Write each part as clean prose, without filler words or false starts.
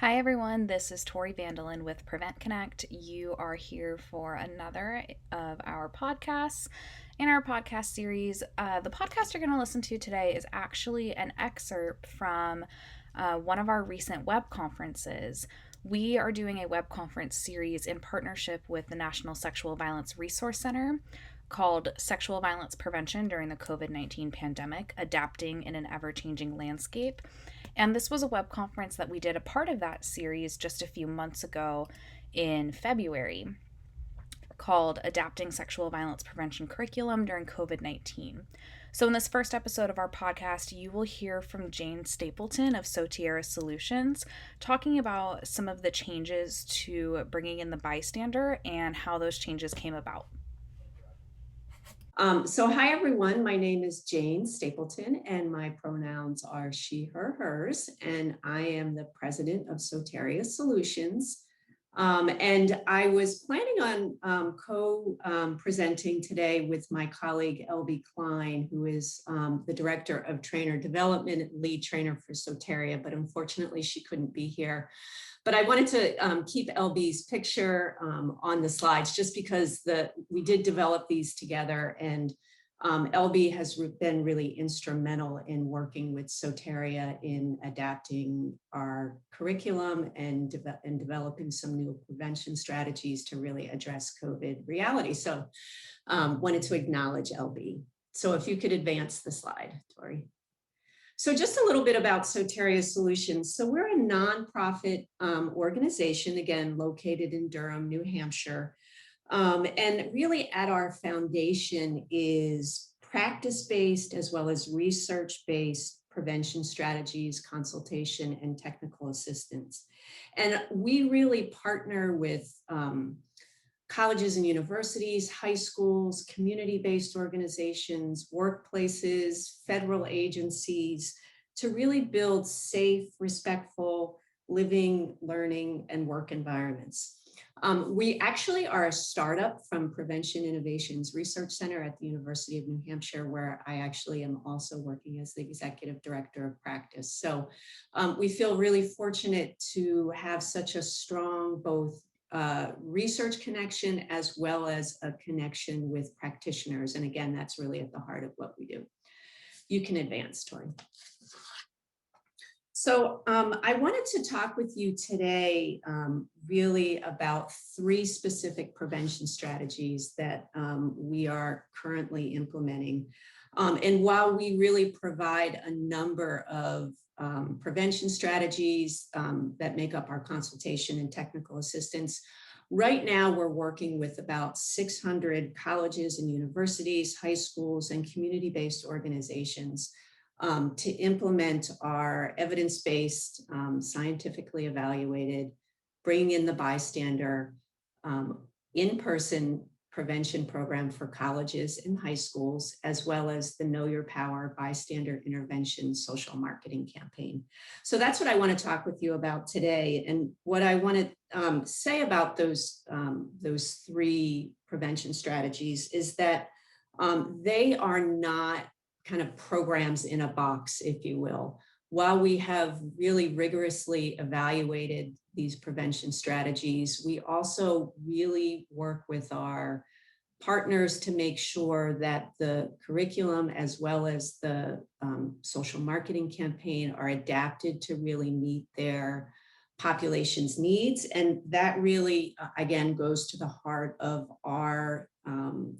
Hi everyone, this is Tori Vandelin with Prevent Connect. You are here for another of our podcasts. In our podcast series, the podcast you're going to listen to today is actually an excerpt from one of our recent web conferences. We are doing a web conference series in partnership with the National Sexual Violence Resource Center called Sexual Violence Prevention During the COVID-19 Pandemic, Adapting in an Ever-Changing Landscape. And this was a web conference that we did a part of that series just a few months ago in February called Adapting Sexual Violence Prevention Curriculum During COVID-19. So, in this first episode of our podcast, you will hear from Jane Stapleton of Soterra Solutions talking about some of the changes to bringing in the bystander and how those changes came about. Hi everyone, my name is Jane Stapleton and my pronouns are she, her, hers, and I am the president of Soterra Solutions. And I was planning on co-presenting today with my colleague, Elby Klein, who is the director of trainer development, lead trainer for Soterra, but unfortunately she couldn't be here. But I wanted to keep LB's picture on the slides just because we did develop these together, and LB has been really instrumental in working with Soterra in adapting our curriculum and developing some new prevention strategies to really address COVID reality. So wanted to acknowledge LB. So if you could advance the slide, Tori. So just a little bit about Soterra Solutions. So we're a nonprofit organization, again, located in Durham, New Hampshire. And really at our foundation is practice-based as well as research-based prevention strategies, consultation, and technical assistance. And we really partner with colleges and universities, high schools, community-based organizations, workplaces, federal agencies, to really build safe, respectful living, learning, and work environments. We actually are a startup from Prevention Innovations Research Center at the University of New Hampshire, where I actually am also working as the executive director of practice. So we feel really fortunate to have such a strong both research connection as well as a connection with practitioners. And again, that's really at the heart of what we do. You can advance, Tori. So I wanted to talk with you today really about three specific prevention strategies that we are currently implementing. And while we really provide a number of prevention strategies that make up our consultation and technical assistance, right now we're working with about 600 colleges and universities, high schools, and community-based organizations to implement our evidence-based, scientifically evaluated, bringing in the bystander, in-person prevention program for colleges and high schools, as well as the Know Your Power bystander intervention social marketing campaign. So that's what I want to talk with you about today. And what I want to say about those three prevention strategies is that they are not kind of programs in a box, if you will. While we have really rigorously evaluated these prevention strategies, we also really work with our partners to make sure that the curriculum as well as the social marketing campaign are adapted to really meet their population's needs. And that really, again, goes to the heart of our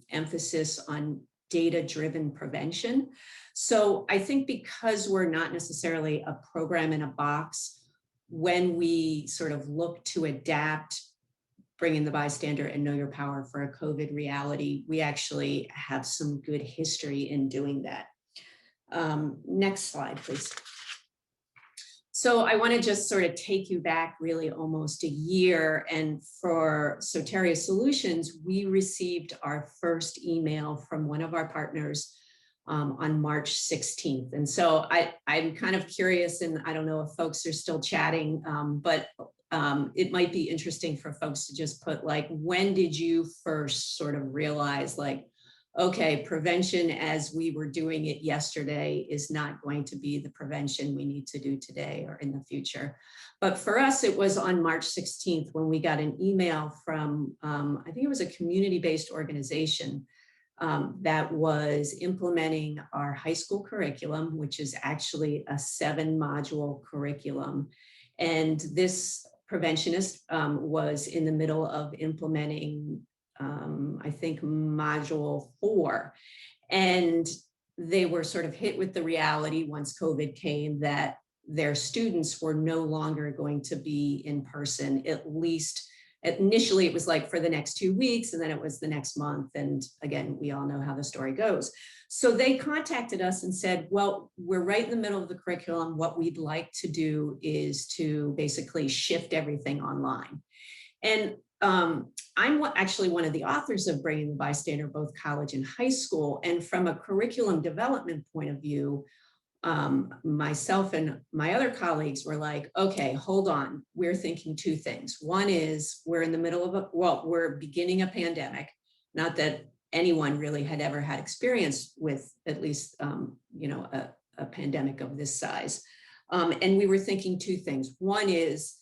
emphasis on data-driven prevention. So I think because we're not necessarily a program in a box, when we sort of look to adapt, bring in the bystander and Know Your Power for a COVID reality, we actually have some good history in doing that. Next slide, please. So I want to just sort of take you back really almost a year. And for Soterra Solutions, we received our first email from one of our partners on March 16th. And so I'm kind of curious, and I don't know if folks are still chatting, but it might be interesting for folks to just put like, when did you first sort of realize like, okay, prevention as we were doing it yesterday is not going to be the prevention we need to do today or in the future. But for us, it was on March 16th when we got an email from, I think it was a community-based organization that was implementing our high school curriculum, which is actually a 7-module curriculum. And this preventionist was in the middle of implementing, I think, module 4. And they were sort of hit with the reality once COVID came that their students were no longer going to be in person, at least initially it was like for the next 2 weeks, and then it was the next month. And again, we all know how the story goes. So they contacted us and said, well, we're right in the middle of the curriculum. What we'd like to do is to basically shift everything online. And I'm actually one of the authors of Bringing the Bystander, both college and high school. And from a curriculum development point of view, myself and my other colleagues were like, okay, hold on. We're thinking 2 things. One is we're in the middle of we're beginning a pandemic. Not that anyone really had ever had experience with at least, a pandemic of this size. And we were thinking 2 things. One is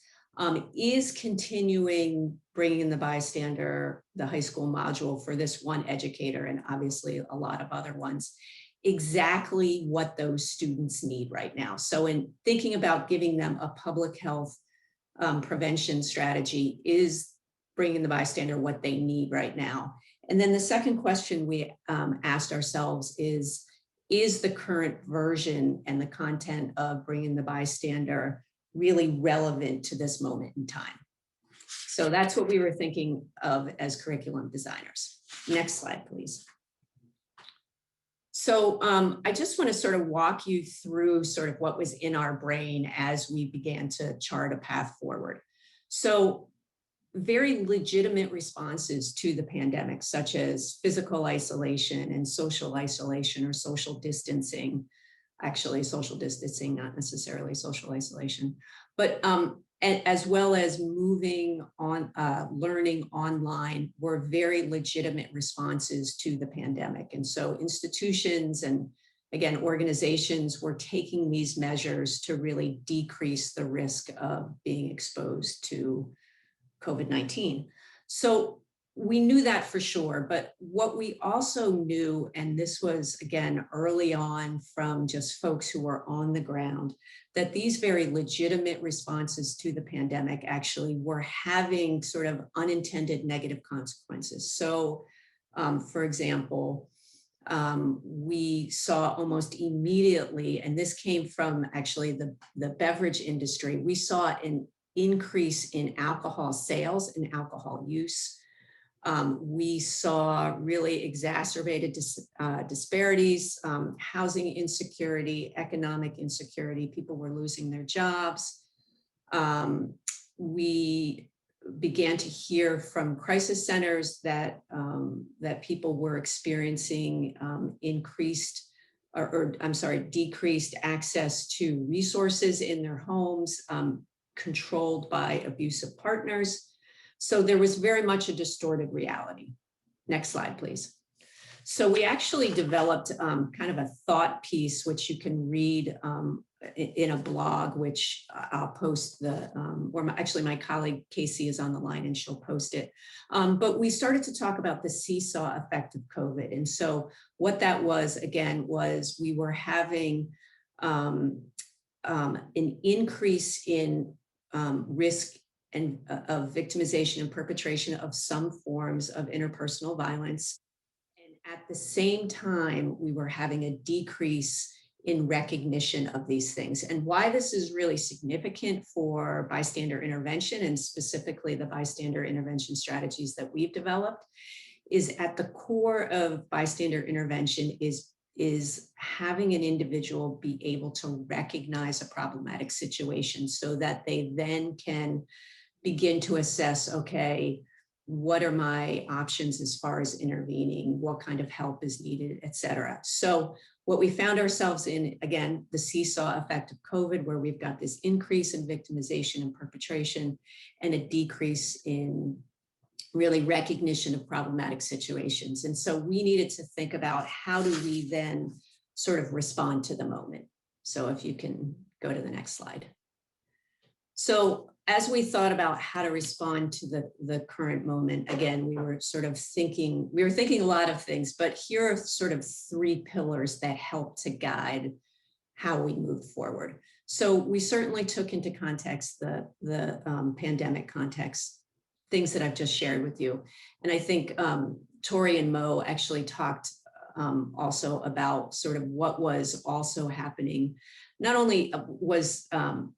continuing Bringing the Bystander, the high school module for this one educator, and obviously a lot of other ones, exactly what those students need right now. So in thinking about giving them a public health prevention strategy, is Bringing the Bystander what they need right now? And then the second question we asked ourselves is the current version and the content of Bringing the Bystander really relevant to this moment in time? So that's what we were thinking of as curriculum designers. Next slide, please. So I just want to sort of walk you through sort of what was in our brain as we began to chart a path forward. So very legitimate responses to the pandemic, such as physical isolation and social isolation or social distancing. Actually, social distancing, not necessarily social isolation, but as well as moving on, learning online, were very legitimate responses to the pandemic. And so institutions and, again, organizations were taking these measures to really decrease the risk of being exposed to COVID-19. So we knew that for sure, but what we also knew, and this was, again, early on from just folks who were on the ground, that these very legitimate responses to the pandemic actually were having sort of unintended negative consequences. So, for example, we saw almost immediately, and this came from actually the beverage industry, we saw an increase in alcohol sales and alcohol use. We saw really exacerbated disparities, housing insecurity, economic insecurity. People were losing their jobs. We began to hear from crisis centers that people were experiencing decreased access to resources in their homes, controlled by abusive partners. So there was very much a distorted reality. Next slide, please. So we actually developed kind of a thought piece, which you can read in a blog, which I'll post actually my colleague Casey is on the line and she'll post it. But we started to talk about the seesaw effect of COVID. And so what that was, again, was we were having an increase in risk and of victimization and perpetration of some forms of interpersonal violence. And at the same time, we were having a decrease in recognition of these things. And why this is really significant for bystander intervention, and specifically the bystander intervention strategies that we've developed, is at the core of bystander intervention is having an individual be able to recognize a problematic situation so that they then can begin to assess, okay, what are my options as far as intervening? What kind of help is needed, et cetera. So what we found ourselves in, again, the seesaw effect of COVID, where we've got this increase in victimization and perpetration and a decrease in really recognition of problematic situations. And so we needed to think about how do we then sort of respond to the moment. So if you can go to the next slide. So as we thought about how to respond to the current moment, again, we were thinking a lot of things, but here are sort of three pillars that help to guide how we move forward. So we certainly took into context the pandemic context, things that I've just shared with you. And I think Tori and Mo actually talked also about sort of what was also happening. Not only was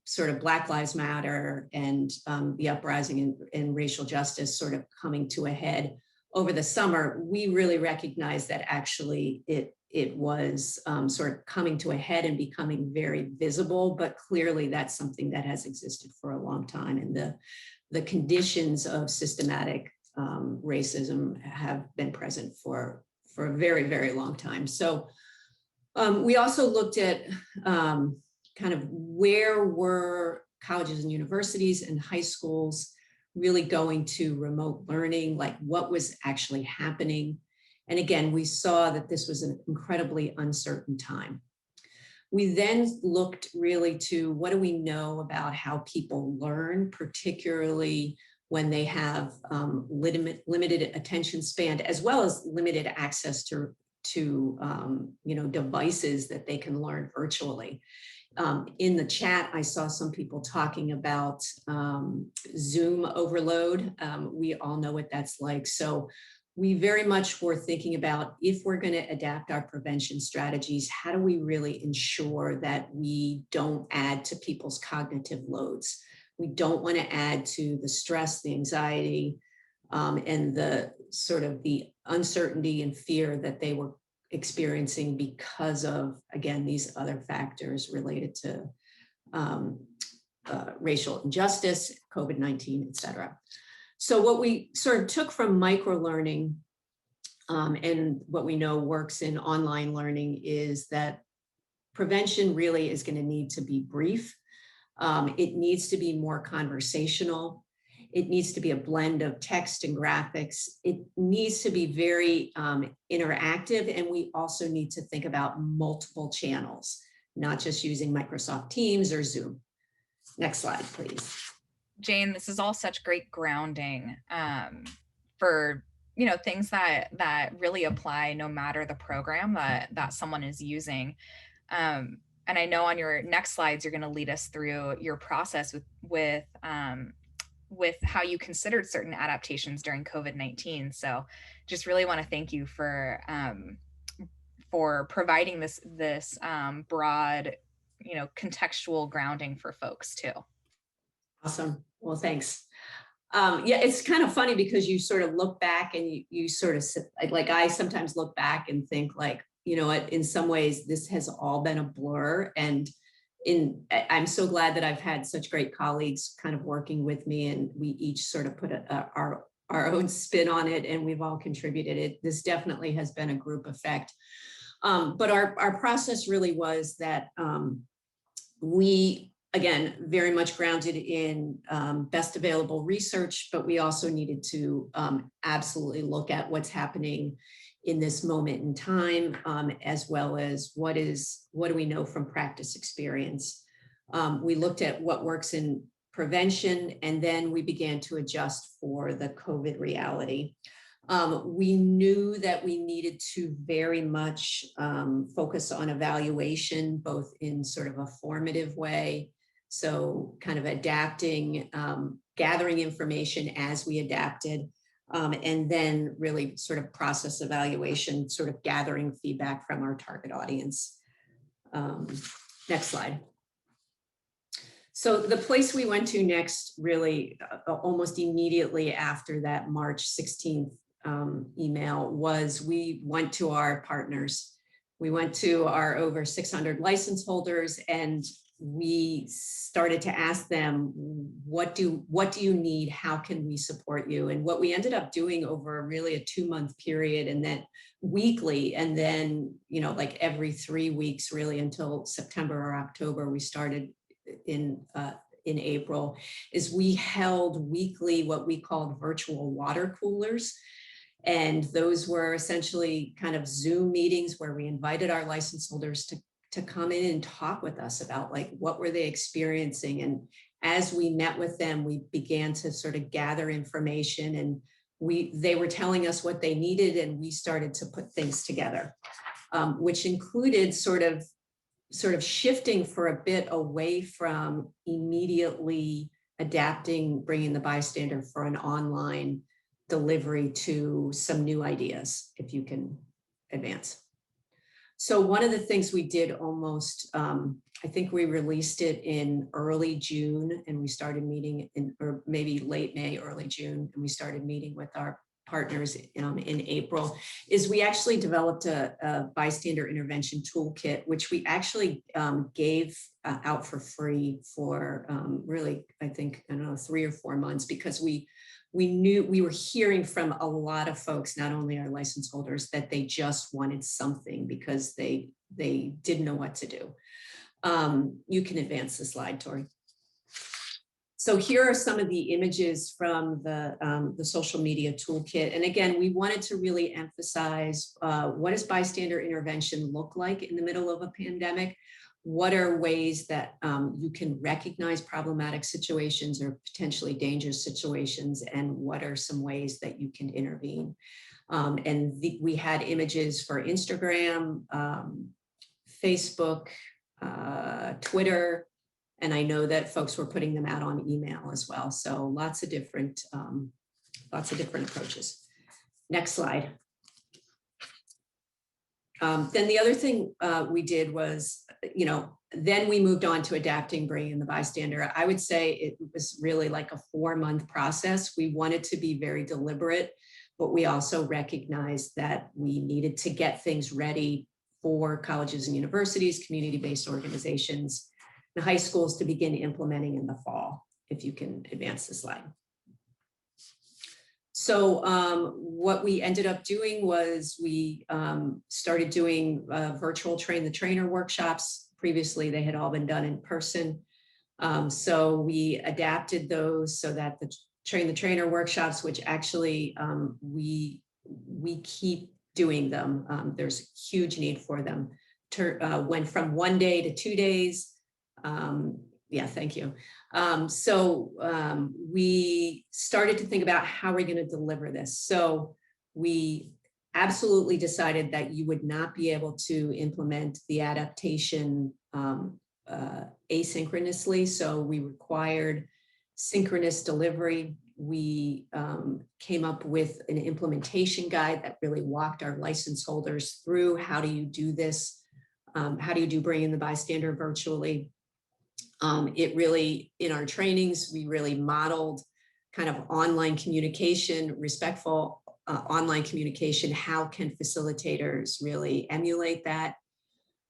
sort of Black Lives Matter and the uprising and racial justice sort of coming to a head over the summer, we really recognized that actually it was sort of coming to a head and becoming very visible, but clearly that's something that has existed for a long time. And the conditions of systematic racism have been present for a very, very long time. So we also looked at kind of where were colleges and universities and high schools really going to remote learning, like what was actually happening. And again, we saw that this was an incredibly uncertain time. We then looked really to what do we know about how people learn, particularly when they have limited attention span, as well as limited access to devices that they can learn virtually. In the chat, I saw some people talking about Zoom overload. We all know what that's like. So we very much were thinking about, if we're going to adapt our prevention strategies, how do we really ensure that we don't add to people's cognitive loads? We don't want to add to the stress, the anxiety, and the sort of the uncertainty and fear that they were experiencing because of, again, these other factors related to racial injustice, COVID-19, et cetera. So what we sort of took from microlearning and what we know works in online learning is that prevention really is going to need to be brief. It needs to be more conversational. It needs to be a blend of text and graphics. It needs to be very interactive. And we also need to think about multiple channels, not just using Microsoft Teams or Zoom. Next slide, please. Jane, this is all such great grounding for things that really apply no matter the program that someone is using. And I know on your next slides you're going to lead us through your process with how you considered certain adaptations during COVID-19. So just really want to thank you for providing this broad, contextual grounding for folks too. Awesome. Well, thanks. Yeah, it's kind of funny because you sort of look back and you sort of like I sometimes look back and think like, in some ways this has all been a blur. And I'm so glad that I've had such great colleagues kind of working with me, and we each sort of put our own spin on it, and we've all contributed it. This definitely has been a group effect. But our process really was that we, again, very much grounded in best available research, but we also needed to absolutely look at what's happening in this moment in time, as well as what do we know from practice experience. We looked at what works in prevention, and then we began to adjust for the COVID reality. We knew that we needed to very much focus on evaluation, both in sort of a formative way, so kind of adapting, gathering information as we adapted, and then really sort of process evaluation, sort of gathering feedback from our target audience. Next slide. So the place we went to next, really almost immediately after that March 16th email, was we went to our partners. We went to our over 600 license holders, and we started to ask them, what do you need? How can we support you? And what we ended up doing over really a 2-month period, and then weekly, and then, like every 3 weeks, really until September or October, we started in in April is we held weekly what we called virtual water coolers. And those were essentially kind of Zoom meetings where we invited our license holders to come in and talk with us about like what were they experiencing. And as we met with them, we began to sort of gather information, and they were telling us what they needed, and we started to put things together, which included sort of shifting for a bit away from immediately adapting, bringing the bystander for an online delivery to some new ideas, if you can advance. So one of the things we did almost, I think we released it in early June, and we started meeting or maybe late May, early June, and we started meeting with our partners in April, is we actually developed a bystander intervention toolkit, which we actually gave out for free for really, I think, I don't know, 3 or 4 months, because we knew we were hearing from a lot of folks, not only our license holders, that they just wanted something because they didn't know what to do. You can advance the slide, Tori. So here are some of the images from the social media toolkit. And again, we wanted to really emphasize what does bystander intervention look like in the middle of a pandemic? What are ways that you can recognize problematic situations or potentially dangerous situations, and what are some ways that you can intervene? We had images for Instagram, Facebook, Twitter, and I know that folks were putting them out on email as well. So lots of different approaches. Next slide. Then the other thing we did was, then we moved on to adapting, bringing the bystander. I would say it was really like a 4-month process. We wanted to be very deliberate, but we also recognized that we needed to get things ready for colleges and universities, community-based organizations, the high schools to begin implementing in the fall, if you can advance the slide. So what we ended up doing was we started doing virtual train the trainer workshops. Previously, they had all been done in person. So we adapted those so that the train the trainer workshops, which actually we keep doing them. There's a huge need for them. Went from 1 day to 2 days. Yeah, thank you. We started to think about how we're going to deliver this. So we absolutely decided that you would not be able to implement the adaptation asynchronously. So we required synchronous delivery. We came up with an implementation guide that really walked our license holders through how do you do this? How do you do bring in the bystander virtually? It really, in our trainings, we really modeled kind of online communication, respectful online communication. How can facilitators really emulate that?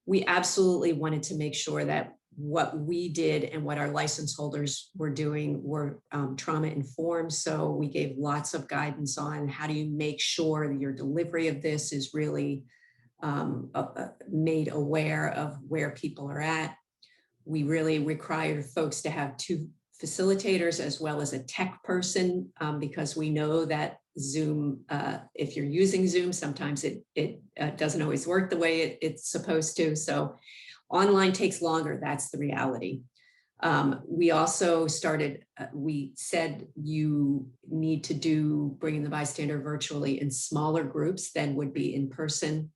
We absolutely wanted to make sure that what we did and what our license holders were doing were trauma informed. So we gave lots of guidance on how do you make sure that your delivery of this is really made aware of where people are at. We really required folks to have 2 facilitators as well as a tech person, because we know that Zoom, if you're using Zoom, sometimes it doesn't always work the way it's supposed to. So online takes longer, that's the reality. We also started, we said you need to do bringing the bystander virtually in smaller groups than would be in person.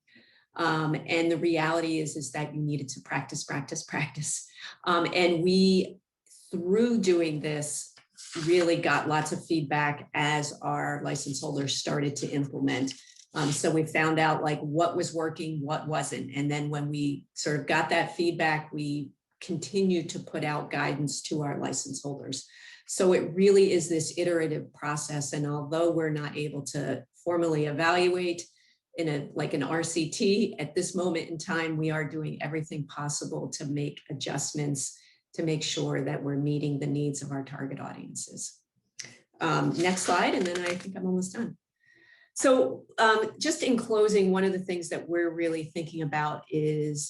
And the reality is that you needed to practice. And we, through doing this, really got lots of feedback as our license holders started to implement. So we found out like what was working, what wasn't. And then when we sort of got that feedback, we continued to put out guidance to our license holders. So it really is this iterative process. And although we're not able to formally evaluate like an RCT at this moment in time, we are doing everything possible to make adjustments to make sure that we're meeting the needs of our target audiences. Next slide, and then I think I'm almost done. So just in closing, one of the things that we're really thinking about is,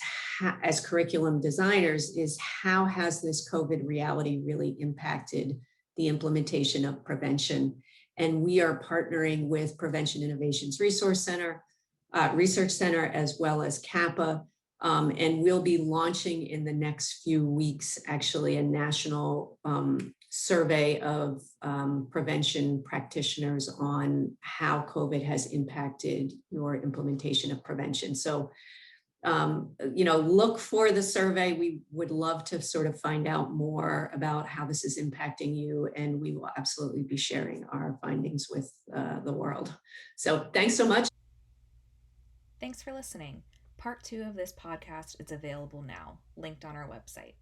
as curriculum designers, is how has this COVID reality really impacted the implementation of prevention? And we are partnering with Prevention Innovations Research Center, as well as CAPA. And we'll be launching in the next few weeks, actually, a national survey of prevention practitioners on how COVID has impacted your implementation of prevention. So, look for the survey. We would love to sort of find out more about how this is impacting you, and we will absolutely be sharing our findings with the world. So thanks so much. Thanks for listening. Part 2 of this podcast is available now, linked on our website.